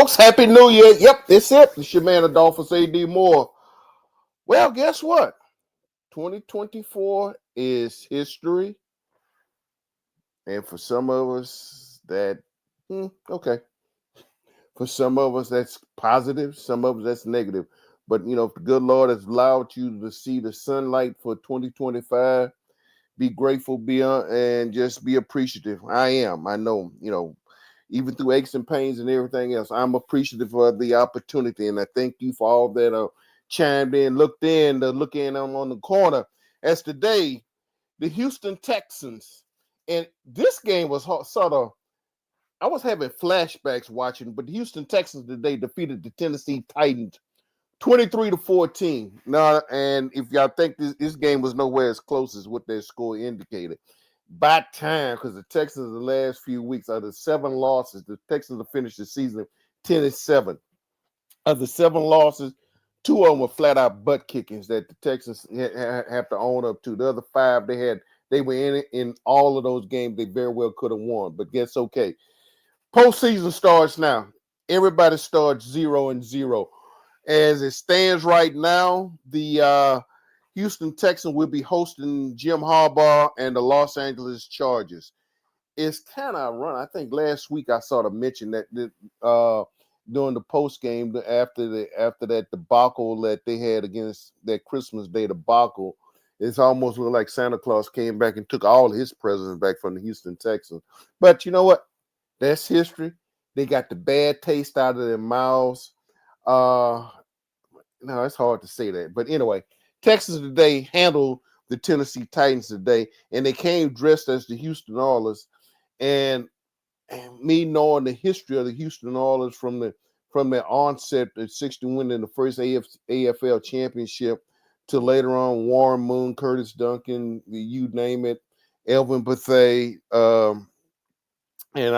folks. Happy New Year. Yep, it's it. It's your man, Adolphus A.D. Moore. Well, guess what? 2024 is history. And for some of us, okay. For some of us, that's positive. Some of us, that's negative. But, if the good Lord has allowed you to see the sunlight for 2025, be grateful, and just be appreciative. I am. I know, even through aches and pains and everything else, I'm appreciative for the opportunity. And I thank you for all that chimed in, look in on the corner. As today, the Houston Texans, and this game was sort of, I was having flashbacks watching, but the Houston Texans today defeated the Tennessee Titans 23-14. Now, and if y'all think this game was nowhere as close as what their score indicated, by time, because the Texans the last few weeks are the 7 losses, the Texans have finished the season 10-7. Of the 7 losses, 2 of them were flat out butt kickings that the Texans have to own up to. The other 5 they were in all of those games they very well could have won. But guess okay. Postseason starts now. Everybody starts 0-0. As it stands right now, the Houston Texans will be hosting Jim Harbaugh and the Los Angeles Chargers. It's kind of run. I think last week I sort of mentioned that during the post game after that debacle that they had against that Christmas Day debacle, it's almost like Santa Claus came back and took all his presents back from the Houston Texans. But you know what? That's history. They got the bad taste out of their mouths. No, it's hard to say that. But anyway, Texas today handled the Tennessee Titans today, and they came dressed as the Houston Oilers. And me knowing the history of the Houston Oilers from their onset at 60 winning the first AFL championship to later on Warren Moon, Curtis Duncan, you name it, Elvin Bethea, and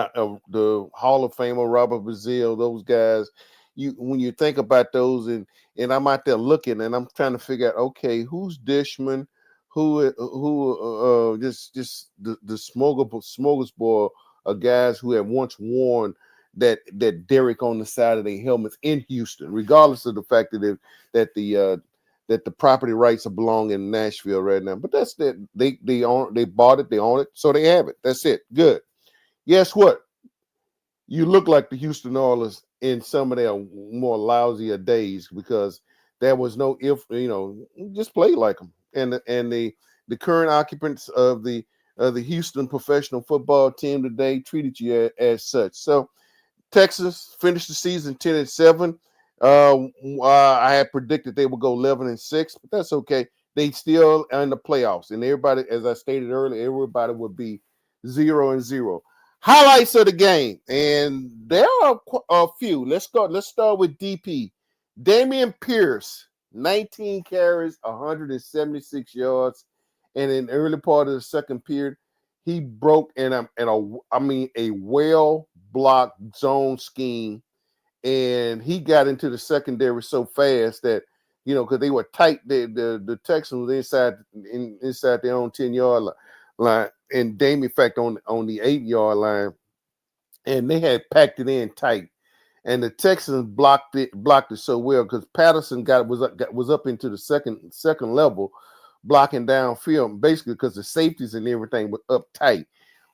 the Hall of Famer Robert Brazile, those guys. When you think about those, and I'm out there looking, and I'm trying to figure out, okay, who's Dishman, who just the smorgasbord of guys who have once worn that Derrick on the side of their helmets in Houston, regardless of the fact that the property rights belong in Nashville right now. But that's that they bought it, they own it, so they have it. That's it. Good. Guess what? You look like the Houston Oilers in some of their more lousier days because there was no just play like them. And the current occupants of the Houston professional football team today treated you as such. So Texas finished the season 10-7. I had predicted they would go 11-6, but that's okay. They still are in the playoffs, and everybody, as I stated earlier, everybody would be 0-0. Highlights of the game, and there are a few. Let's go. Let's start with DP. Damian Pierce, 19 carries, 176 yards, and in the early part of the second period, he broke a well-blocked zone scheme, and he got into the secondary so fast that because they were tight. The Texans were inside their own 10-yard line. And Damian, in fact, on the 8-yard line, and they had packed it in tight, and the Texans blocked it so well because Patterson was up into the second level, blocking downfield, basically because the safeties and everything were up tight.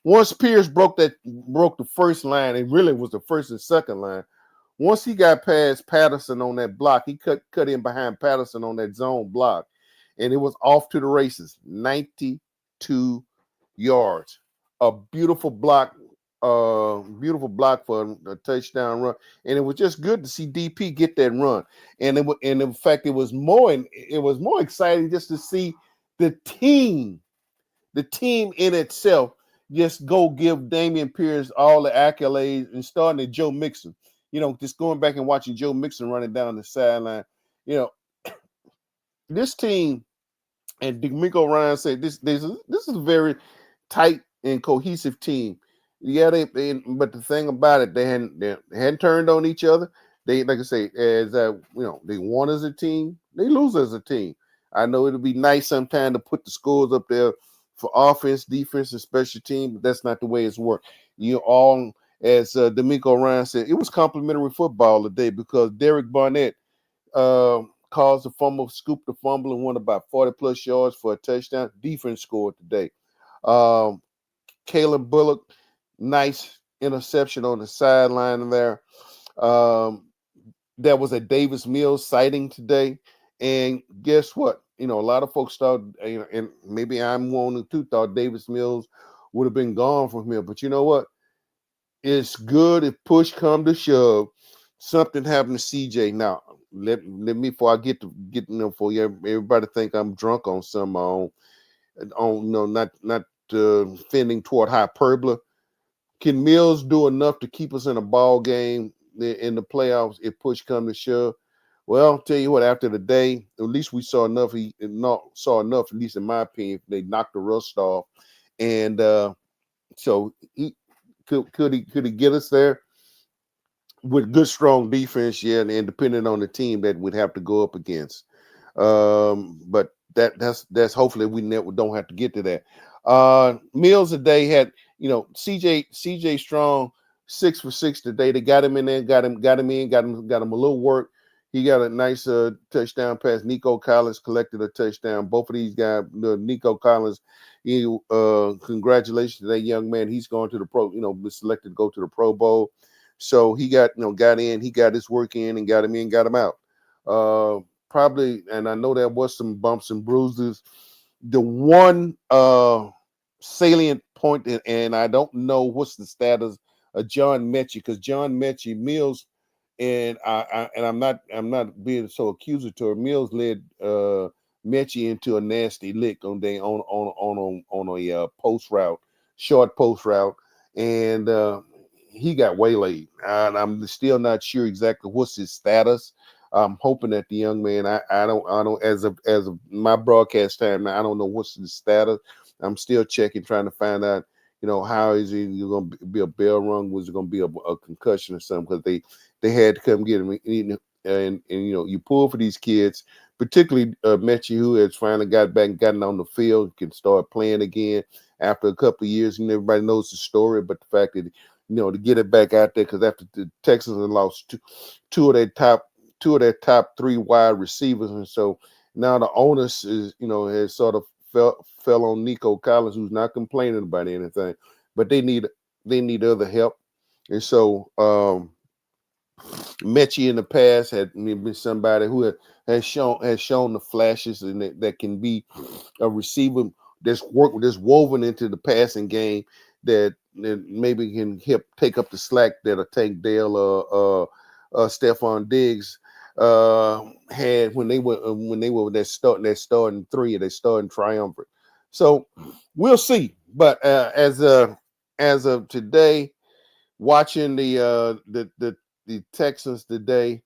Once Pierce broke the first line, it really was the first and second line. Once he got past Patterson on that block, he cut in behind Patterson on that zone block, and it was off to the races. 92 yards, a beautiful block for a touchdown run, and it was just good to see DP get that run. And in fact, it was more exciting just to see the team in itself just go give Damian Pierce all the accolades, and starting at Joe Mixon. Just going back and watching Joe Mixon running down the sideline. This team. And D'Amico Ryan said this is a very tight and cohesive team. Yeah, but the thing about it, they hadn't turned on each other. They, like I say, as they won as a team, they lose as a team. I know it'll be nice sometime to put the scores up there for offense, defense, and special team, but that's not the way it's worked. as D'Amico Ryan said, it was complimentary football today because Derek Barnett caused a fumble, scooped the fumble, and won about 40 plus yards for a touchdown. Defense scored today. Um, Caleb Bullock, nice interception on the sideline there. Um, there was a Davis Mills sighting today. And guess what? A lot of folks thought, and maybe I'm one too, thought Davis Mills would have been gone from here. But you know what? It's good if push come to shove. Something happened to CJ. Now, let me before I get for you, everybody think I'm drunk on some not fending toward hyperbole. Can Mills do enough to keep us in a ball game in the playoffs if push come to shove? Well, I'll tell you what, after the day, at least we saw enough. Saw enough, at least in my opinion. They knocked the rust off. And so he could he get us there with good, strong defense, yeah, and depending on the team that we'd have to go up against. But that's hopefully we never don't have to get to that. Mills today had CJ Strong 6 for 6 today. They got him in there, got him in, got him a little work. He got a nice touchdown pass. Nico Collins collected a touchdown. Both of these guys, Nico Collins, congratulations to that young man. He's going to the pro, was selected to go to the Pro Bowl. So he got in, he got his work in and got him in, got him out. Probably, and I know there was some bumps and bruises. The one salient point, and I don't know what's the status of John Mechie, because John Mechie, Mills, and I'm not being so accusatory. Mills led Mechie into a nasty lick on a post route, short post route, and he got waylaid. And I'm still not sure exactly what's his status. I'm hoping that the young man, I don't as of my broadcast time now, I don't know what's his status. I'm still checking, trying to find out, how is he going to be a bell rung? Was it going to be a concussion or something? Because they had to come get him. And you pull for these kids, particularly Mechie, who has finally got back and gotten on the field, can start playing again after a couple of years. And everybody knows the story, but the fact that, to get it back out there, because after the Texans had lost two of their top 3 wide receivers, and so now the onus is, has sort of fell on Nico Collins, who's not complaining about anything, but they need other help. And so Mechie in the past had been somebody who has shown the flashes and that can be a receiver that's woven into the passing game that maybe can help take up the slack that a Tank Dale or Stephon Diggs had when they were that starting 3, they starting triumvirate. So we'll see. But as of today, watching the Texans today,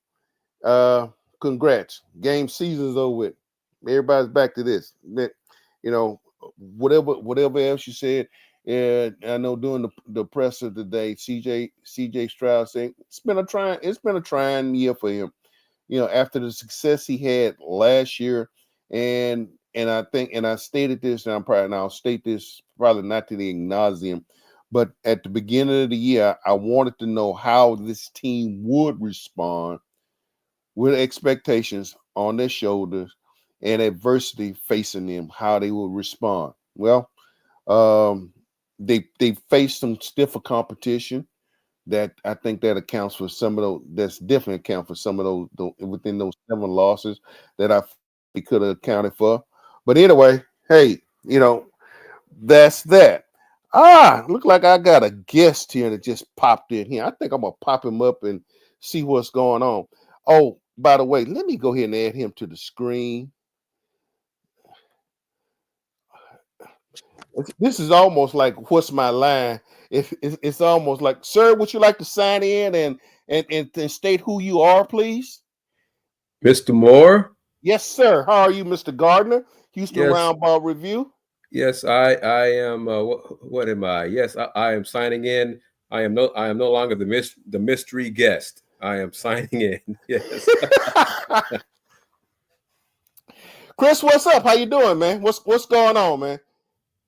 congrats. Game season's over with. Everybody's back to this. Whatever else you said. I know during the presser today, CJ Stroud saying it's been a trying year for him. After the success he had last year, and I think, and I stated this, and I'll state this probably not to the ad nauseum, but at the beginning of the year, I wanted to know how this team would respond with expectations on their shoulders and adversity facing them, how they would respond. Well, they faced some stiffer competition. That I think that accounts for some of those. That's definitely account for some of those within those 7 losses that I could have accounted for. But anyway, hey, that's that. Look like I got a guest here that just popped in here. I think I'm gonna pop him up and see what's going on. Oh, by the way, let me go ahead and add him to the screen. This is almost like what's my line? It's almost like, sir, would you like to sign in and state who you are, please? Mr. Moore? Yes, sir. How are you, Mr. Gardner? Houston Yes. Roundball Review. Yes, I am. What am I? Yes, I am signing in. I am no longer the mystery guest. I am signing in. Yes. Chris, what's up? How you doing, man? What's going on, man?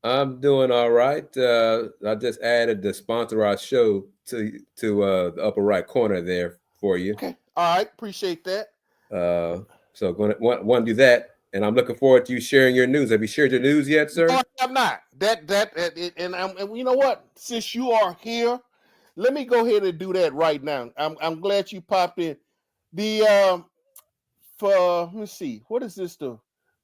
I'm doing all right. I just added the sponsor of our show to the upper right corner there for you. Okay. All right. Appreciate that. So going to want to do that, and I'm looking forward to you sharing your news. Have you shared your news yet, No, sir? I have not. And you know what? Since you are here, let me go ahead and do that right now. I'm glad you popped in. The for let me see, what is this, the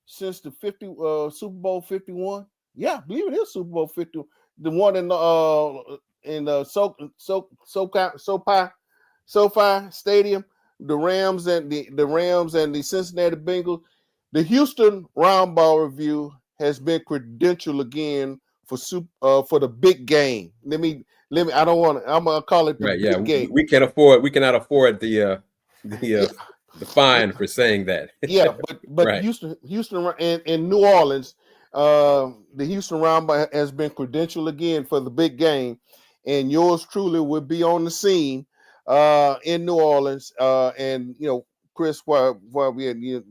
since the 50 Super Bowl 51? Yeah, I believe it is Super Bowl 50. The one in SoFi Stadium, the Rams and the Cincinnati Bengals. The Houston Roundball Review has been credentialed again for the big game. Let me. I don't want to. I'm gonna call it the Right. Yeah. big game. We can't afford. We cannot afford Yeah, the fine for saying that. yeah, but Right. Houston and New Orleans, the Houston Roundball has been credentialed again for the big game, and yours truly will be on the scene in New Orleans. And Chris, while we had,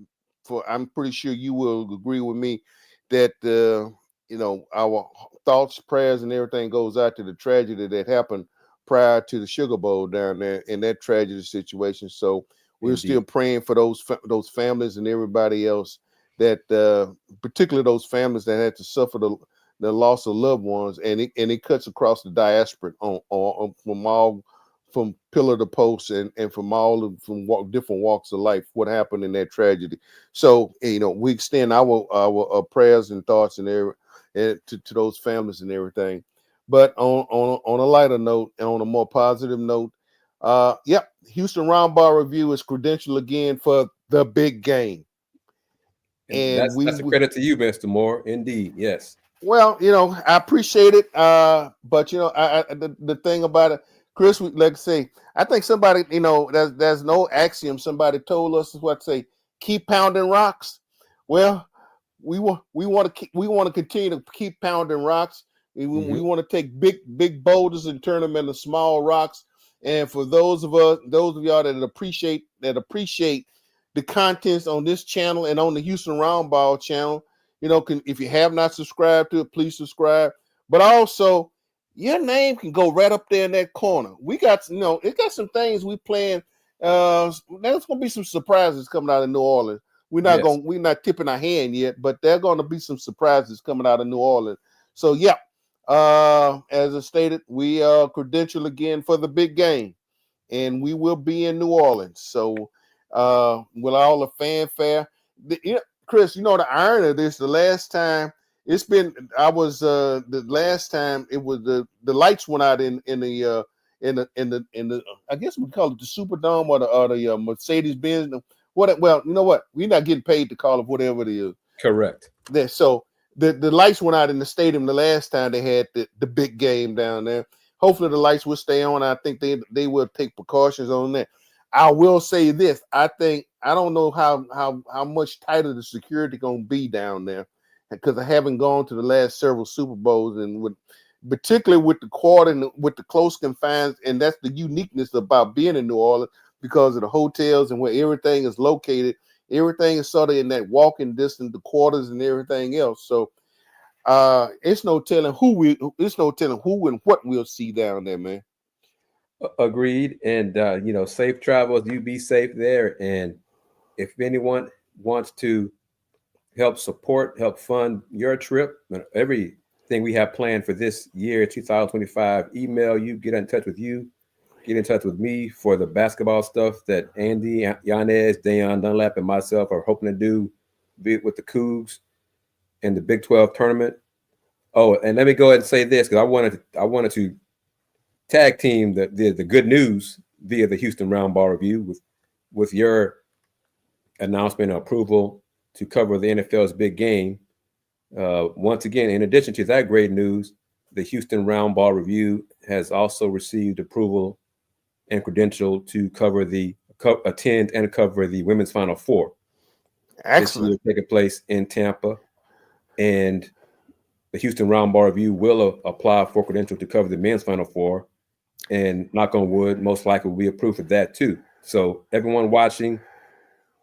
for I'm pretty sure you will agree with me that our thoughts, prayers, and everything goes out to the tragedy that happened prior to the Sugar Bowl down there in that tragedy situation. So we're still Indeed. praying for those families and everybody else that, particularly those families that had to suffer the loss of loved ones, and it cuts across the diaspora from pillar to post and from different walks of life. What happened in that tragedy? So we extend our prayers and thoughts to those families and everything. But on a lighter note and on a more positive note, yep, Houston Roundball Review is credentialed again for the big game, And and that's a credit to you, Mr. Moore. Indeed. Yes. well, I appreciate it. But the thing about it, Chris, like I say, I think somebody, there's no axiom. Somebody told us what say, keep pounding rocks. Well, we want to continue to keep pounding rocks. We Hmm. want to take big boulders and turn them into small rocks. And for those of y'all that appreciate the contents on this channel and on the Houston Roundball channel, if you have not subscribed to it, please subscribe. But also, your name can go right up there in that corner. We got, it got some things we playing. There's gonna be some surprises coming out of New Orleans. Yes. We're not tipping our hand yet, but there are gonna be some surprises coming out of New Orleans. So yeah, as I stated, we are credentialed again for the big game, and we will be in New Orleans. So with all the fanfare, Chris, the irony of this, the last time it's been, the last time it was the lights went out in the I guess we call it the Superdome or the Mercedes Benz. Well, you know what? We're not getting paid to call it whatever it is. Correct. So the lights went out in the stadium the last time they had the big game down there. Hopefully the lights will stay on. I think they will take precautions on that. I will say this. I don't know how much tighter the security gonna be down there, because I haven't gone to the last several Super Bowls, and particularly with the quarter and with the close confines, and that's the uniqueness about being in New Orleans because of the hotels and where everything is located. Everything is sort of in that walking distance, the quarters and everything else. So it's no telling who and what we'll see down there, man. Agreed. And safe travels. You be safe there. And if anyone wants to help fund your trip and everything we have planned for this year, 2025, email you, get in touch with you, get in touch with me for the basketball stuff that Andy, Yanez, Dayon Dunlap, and myself are hoping to do, be it with the Cougs and the Big 12 tournament. Oh, and let me go ahead and say this, because I wanted to tag team the good news via the Houston Roundball Review with your announcement and approval to cover the NFL's big game. Once again, in addition to that great news, the Houston Roundball Review has also received approval and credential to attend and cover the Women's Final Four this Excellent. year, taking place in Tampa. And the Houston Roundball Review will apply for credential to cover the Men's Final Four. And knock on wood, most likely will be approved for that too. So everyone watching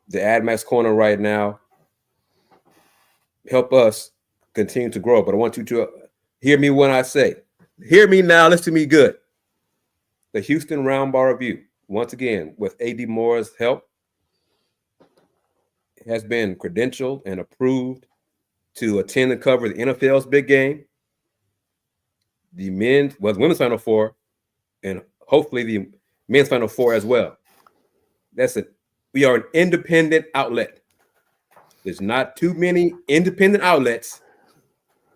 the AdMax Corner right now, help us continue to grow. But I want you to hear me when I say, hear me now, listen to me good. The Houston Round Bar Review, once again, with A.D. Moore's help, has been credentialed and approved to attend and cover the NFL's big game, the women's Final Four, and hopefully the men's Final Four as well. We are an independent outlet. There's not too many independent outlets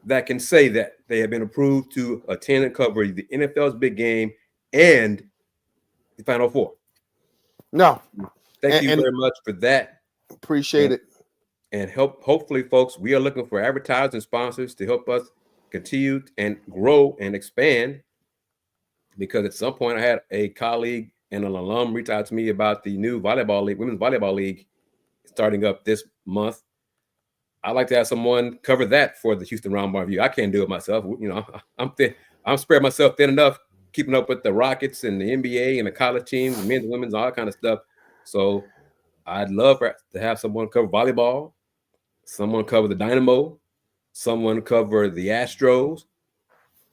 that can say that they have been approved to attend and cover the NFL's big game and the Final Four. No. Thank you very much for that. Appreciate it. And hopefully, folks, we are looking for advertisers and sponsors to help us continue and grow and expand. Because at some point I had a colleague and an alum reach out to me about the new volleyball league, women's volleyball league, starting up this month. I'd like to have someone cover that for the Houston Round Bar Review. I can't do it myself. You know, I'm spread myself thin enough, keeping up with the Rockets and the NBA and the college teams, the men's and women's, all that kind of stuff. So I'd love to have someone cover volleyball, someone cover the Dynamo, someone cover the Astros.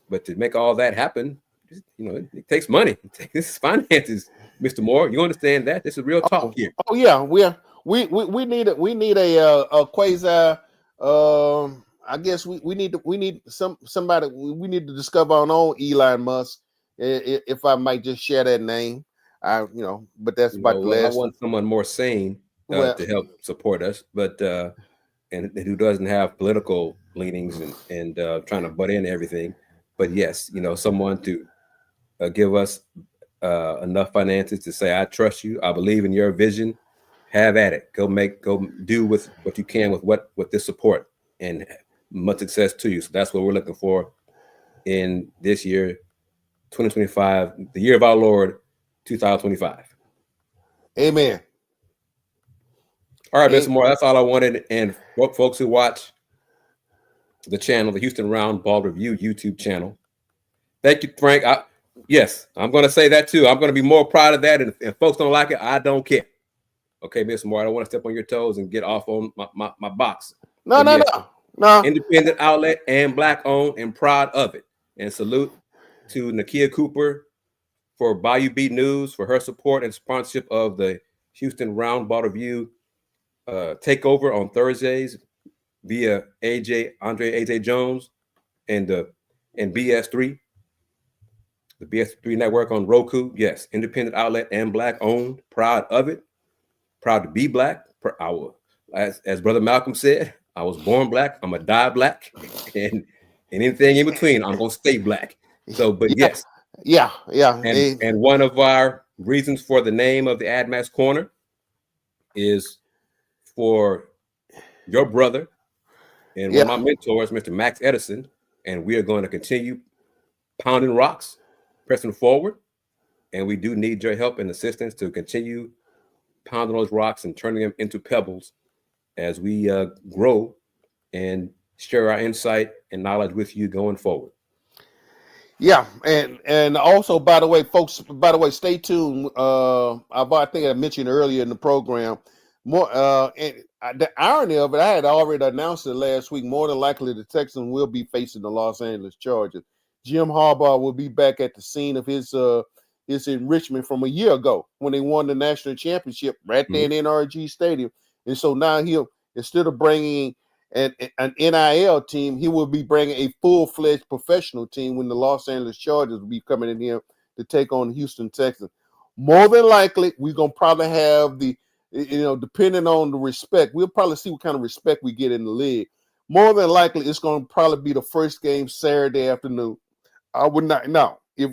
But to make all that happen, you know, it takes money. This is finances, Mr. Moore. You understand that? This is real talk here. Oh yeah, we need a quasi. I guess we need somebody. We need to discover our own Elon Musk. If I might just share that name, but that's about the last. I want someone more sane to help support us, but and who doesn't have political leanings and trying to butt in everything. But yes, you know, someone to give us enough finances to say, I trust you. I believe in your vision. Have at it. Go do with what you can with this support, and much success to you. So that's what we're looking for in this year, 2025, the year of our Lord, 2025. Amen. All right, Mr. Moore, that's all I wanted. And folks who watch the channel, the Houston Round Ball Review YouTube channel, thank you, Frank. Yes, I'm going to say that too. I'm going to be more proud of that. And if folks don't like it, I don't care. Okay, Mr. Moore, I don't want to step on your toes and get off on my box. No. Independent outlet and Black owned, and proud of it. And salute to Nakia Cooper for Bayou Beat News for her support and sponsorship of the Houston Round Ball Review takeover on Thursdays via AJ Jones and BS3. The BS3 network on Roku. Yes, independent outlet and Black owned. Proud of it. Proud to be Black. As Brother Malcolm said, I was born Black. I'm gonna die Black, and anything in between, I'm gonna stay Black. So, but yes, yeah. And one of our reasons for the name of the AdMax Corner is for your brother and one of my mentors, Mr. Max Edison, and we are going to continue pounding rocks, pressing forward, and we do need your help and assistance to continue pounding those rocks and turning them into pebbles as we grow and share our insight and knowledge with you going forward. Yeah, and also, by the way, folks, stay tuned. I think I mentioned earlier in the program, more and the irony of it, I had already announced it last week. More than likely, the Texans will be facing the Los Angeles Chargers. Jim Harbaugh will be back at the scene of his enrichment from a year ago when they won the national championship right there in NRG Stadium. And so now he'll, instead of bringing an NIL team, he will be bringing a full-fledged professional team when the Los Angeles Chargers will be coming in here to take on the Houston Texans. More than likely, we're going to probably have depending on the respect, we'll probably see what kind of respect we get in the league. More than likely, it's going to probably be the first game Saturday afternoon. I would not know if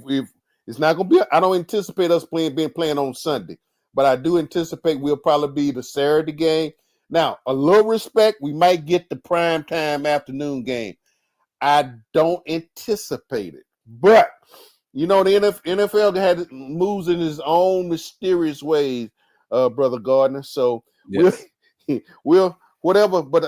it's not going to be. I don't anticipate us playing on Sunday, but I do anticipate we'll probably be the Saturday game. Now, a little respect, we might get the prime time afternoon game. I don't anticipate it, but the NFL had moves in his own mysterious ways, Brother Gardner. So yes. we'll whatever. But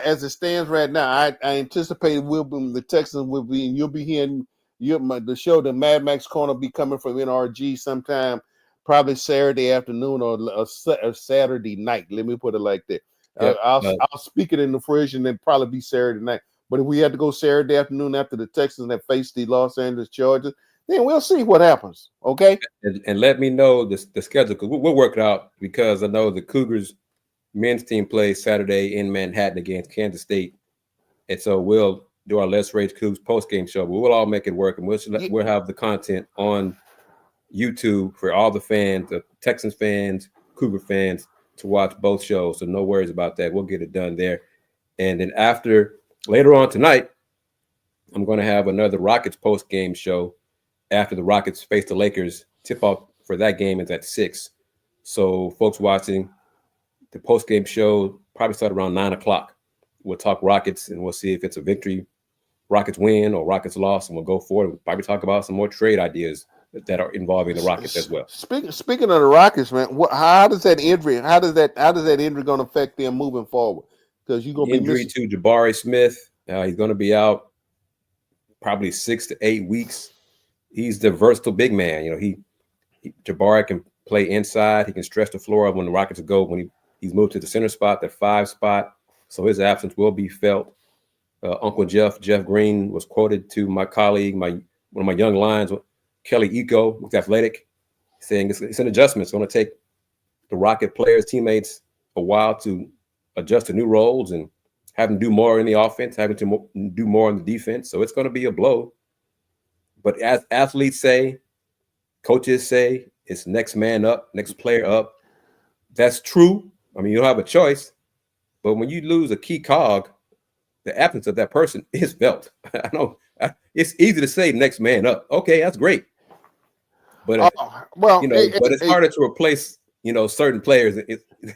as it stands right now, I anticipate the Texans will be, and you'll be hearing the show, the Mad Max Corner, be coming from NRG sometime, probably Saturday afternoon or Saturday night. Let me put it like that. Yeah, I'll speak it in the fridge and then probably be Saturday night. But if we had to go Saturday afternoon after the Texans have faced the Los Angeles Chargers, then we'll see what happens. Okay. And let me know the schedule, because we'll work it out, because I know the Cougars men's team plays Saturday in Manhattan against Kansas State. And so we'll do our Let's Rage Cougs post-game show, but we'll all make it work, and we'll have the content on YouTube for all the fans, the Texans fans, Cougar fans, to watch both shows. So no worries about that. We'll get it done there. And then later on tonight, I'm going to have another Rockets post-game show after the Rockets face the Lakers. Tip-off for that game is at 6. So folks watching the post-game show probably start around 9 o'clock. We'll talk Rockets, and we'll see if it's a victory, Rockets win, or Rockets loss, and we'll go forward. We'll probably talk about some more trade ideas that are involving the Rockets as well. Speaking of the Rockets, man, how does that injury going to affect them moving forward? Because you're going to be injury to Jabari Smith. He's going to be out probably 6 to 8 weeks. He's the versatile big man. You know, Jabari can play inside. He can stretch the floor when the Rockets go, when he's moved to the center spot, the 5 spot. So his absence will be felt. Uncle Jeff Green, was quoted to my colleague, one of my young lions, Kelly Eco, who's athletic, saying it's an adjustment. It's going to take the Rocket players, teammates, a while to adjust to new roles and have them do more in the offense, having to do more in the defense. So it's going to be a blow. But as athletes say, coaches say, it's next man up, next player up. That's true. I mean, you don't have a choice. But when you lose a key cog, the absence of that person is felt. I know it's easy to say next man up. Okay, that's great. But but it's harder to replace certain players than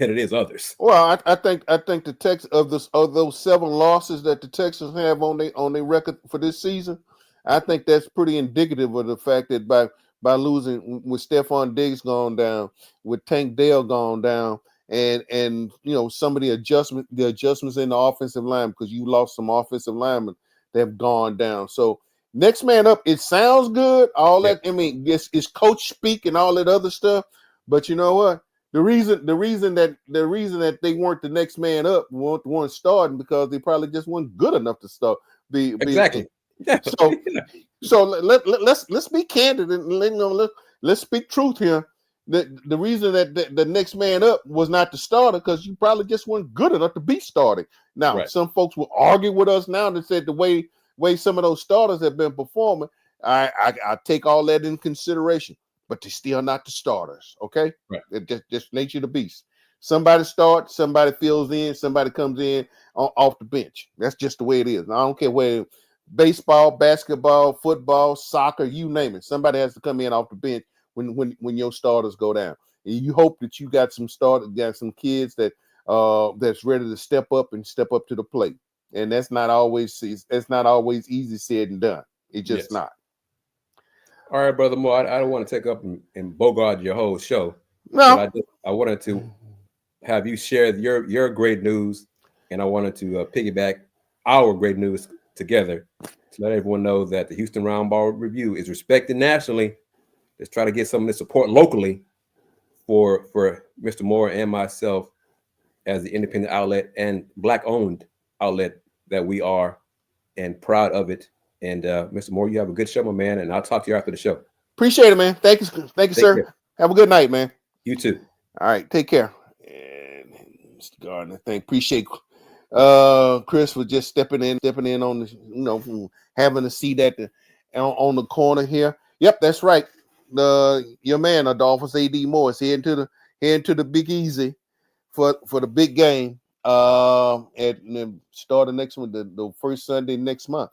it is others. Well, I think the Tex of those 7 losses that the Texans have on their record for this season, I think that's pretty indicative of the fact that by losing, with Stephon Diggs gone down, with Tank Dell gone down, and some of the adjustments in the offensive line, because you lost some offensive linemen that have gone down. So next man up, it sounds good. All that, I mean, it's coach speak and all that other stuff. But you know what? The reason that they weren't the next man up, weren't starting, because they probably just weren't good enough to start. Exactly. So let's be candid and let's speak truth here. The reason that the next man up was not the starter, because you probably just weren't good enough to be starting. Now, right. Some folks will argue with us now that said the way some of those starters have been performing, I take all that in consideration, but they're still not the starters. Okay, right? It's just nature of the beast. Somebody starts, somebody fills in, somebody comes in off the bench. That's just the way it is. I don't care whether baseball, basketball, football, soccer, you name it. Somebody has to come in off the bench when your starters go down. And you hope that you got some kids that's ready to step up to the plate. And that's not always easy said and done. It's just not. All right, Brother Moore, I don't want to take up and bogart your whole show. No. But I wanted to have you share your great news, and I wanted to piggyback our great news together to let everyone know that the Houston Roundball Review is respected nationally. Let's try to get some of the support locally for Mr. Moore and myself as the independent outlet and Black-owned outlet that we are, and proud of it. And Mr. Moore, you have a good show, my man, and I'll talk to you after the show. Appreciate it, man. Thank you, sir. Care. Have a good night, man. You too. All right, take care. And Mr. Gardner, appreciate Chris for just stepping in on the, having a seat on the corner here. Yep, that's right. Your man Adolphus A.D. Moore is heading to the Big Easy for the big game at starting next one, the first Sunday next month.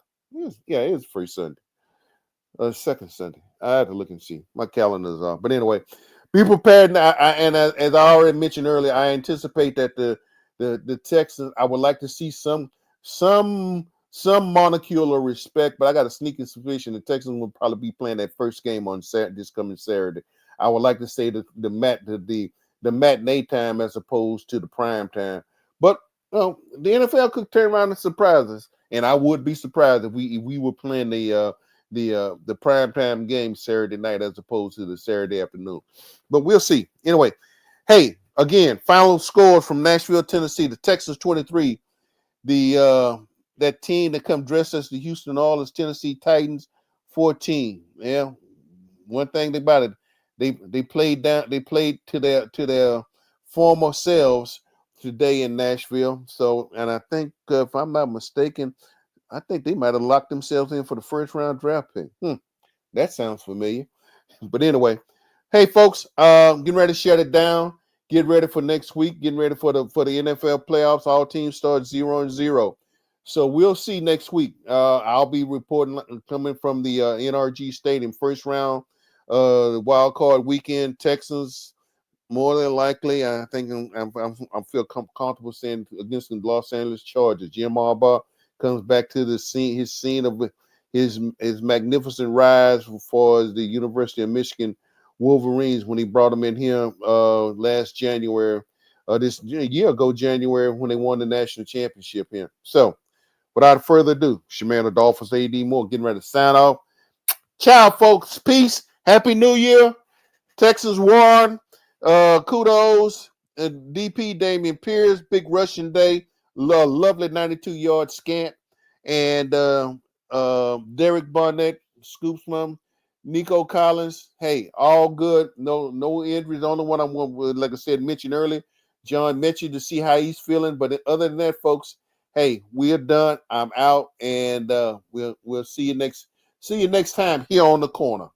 Yeah, it is the first Sunday. Second Sunday. I have to look and see. My calendar's off. But anyway, be prepared. And as I already mentioned earlier, I anticipate that the Texans, I would like to see some monocular respect, but I got a sneaking suspicion the Texans will probably be playing that first game on this coming Saturday. I would like to say the matinee time as opposed to the prime time. But the NFL could turn around and surprise us, and I would be surprised if we were playing the prime time game Saturday night as opposed to the Saturday afternoon. But we'll see. Anyway, hey, again, final scores from Nashville, Tennessee: the Texans 23, the that team that come dressed as the Houston Oilers, Tennessee Titans, 14. Yeah, one thing about it, they played down, they played to their former selves today in Nashville. So, and I think if I'm not mistaken, I think they might have locked themselves in for the first round draft pick. That sounds familiar. But anyway, hey folks, getting ready to shut it down. Get ready for next week. Getting ready for the NFL playoffs. All teams start 0-0. So we'll see next week. I'll be reporting coming from the NRG Stadium, first round, wild card weekend. Texans more than likely. I think I feel comfortable saying against the Los Angeles Chargers. Jim Harbaugh comes back to the scene, his scene of his magnificent rise for the University of Michigan Wolverines when he brought them in here last January, this year ago January when they won the national championship here. So without further ado, Shemana Dolphins AD Moore getting ready to sign off. Ciao, folks. Peace. Happy New Year. Texas won. Kudos. DP Damian Pierce, big Russian day. Lovely 92-yard scant. And Derek Barnett, Scoopsman, Nico Collins. Hey, all good. No injuries. The only one I'm like I said, mentioned earlier. John mentioned to see how he's feeling. But other than that, folks, hey, we're done. I'm out, and we'll see you next time here on the corner.